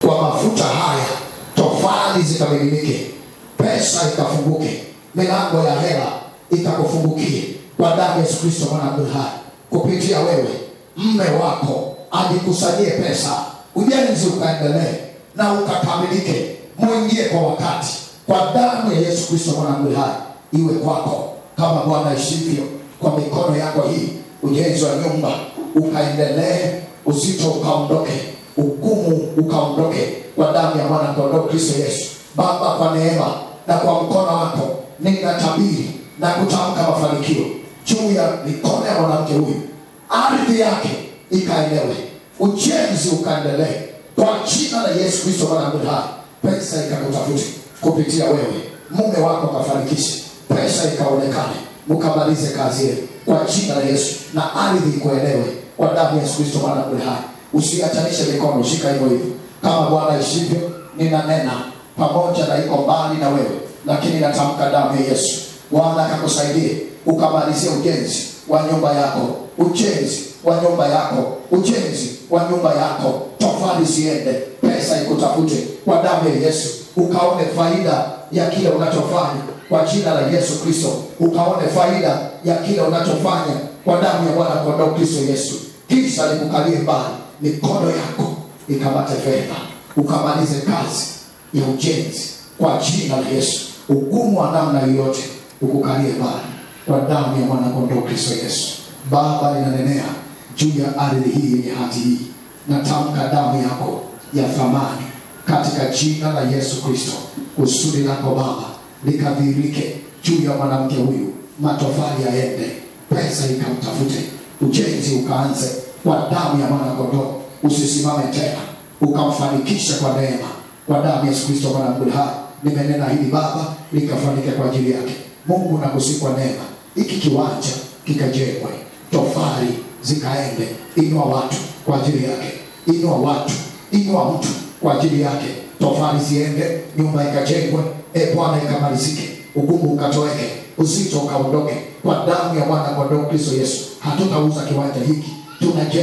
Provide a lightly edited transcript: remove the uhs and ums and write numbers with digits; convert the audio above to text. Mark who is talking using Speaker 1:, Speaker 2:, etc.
Speaker 1: kwa mafuta haya tofali zikamiminika, pesa ikafunguke, milango ya hela ikakufungukie kwa damu ya Yesu Kristo mwana wa Mungu hai. Kupitia wewe mme wako ajikusanyie pesa, ujenzi ukaendelee na ukakamilike, muingie kwa wakati kwa damu ya Yesu Kristo mwana wa Mungu hai. Iwe kwako kama Bwana ishivyo, kwa mikono yako hii ujenzi wa nyumba ukaendelee, uzito ukaondoke, ugumu ukaondoke kwa damu ya mwana kondoo Kristo Yesu. Baba, kwa neema na kwa mkono wako ninatabiri na kutamka mafanikio juu ya mikono ya mwanamke huyu, ardhi yake ikaendewe, ujenzi ukaendelee kwa jina la Yesu Kristo mwana wa Mungu hai. Pesa ikakutafute kupitia wewe, mume wako kafanikishe, pesa ikaonekane, mkamalize kazi yenu kwa jina la Yesu, na ardhi ikuelewe kwa damu ya Yesu Kristo mwana wa Mungu hai. Usiachanishe mikono, shika hivyo hivyo kama Bwana ishivyo. Ninanena pamoja na iko mbali na wewe, lakini natamka damu ya Yesu. Bwana akakusaidie ukamalizie ujenzi wa nyumba yako, ujenzi wa nyumba yako, ujenzi wa nyumba yako. Tofali ziende, pesa ikutafute kwa damu ya Yesu. Ukaone faida ya kile unachofanya kwa jina la Yesu Kristo. Ukaone faida ya kile unachofanya kwa damu ya Bwana kondoo Kristo Yesu. Kisha nikukalie mbali, mikono yako ikamate fedha, ukamalize kazi ya ujenzi kwa jina la Yesu. Ugumu wa namna yoyote ukukalie mbali kwa damu ya mwana kondoo Kristo Yesu. Baba, ninanenea juu ya ardhi hii yenye hati hii, natamka damu yako ya thamani katika jina la Yesu Kristo. Kusudi lako Baba likadhihirike juu ya mwanamke huyu, matofali yaende, pesa ikamtafute, ujenzi ukaanze kwa damu ya mwana kondoo. Usisimame tena, ukamfanikisha kwa neema kwa damu ya Yesu Kristo mwana wa Mungu hai. Nimenena hili Baba likafanike kwa ajili yake. Mungu nakusifu kwa neema, hiki kiwanja kikajengwe, tofali zikaende. Inua watu kwa ajili yake, inua watu, inua mtu kwa ajili yake. Tofali ziende, nyumba ikajengwe, Bwana ikamalizike, ugumu ukatoweke, uzito ukaondoke kwa damu ya mwana kondoo Kristo Yesu. Hatutauza kiwanja hiki, tunajenga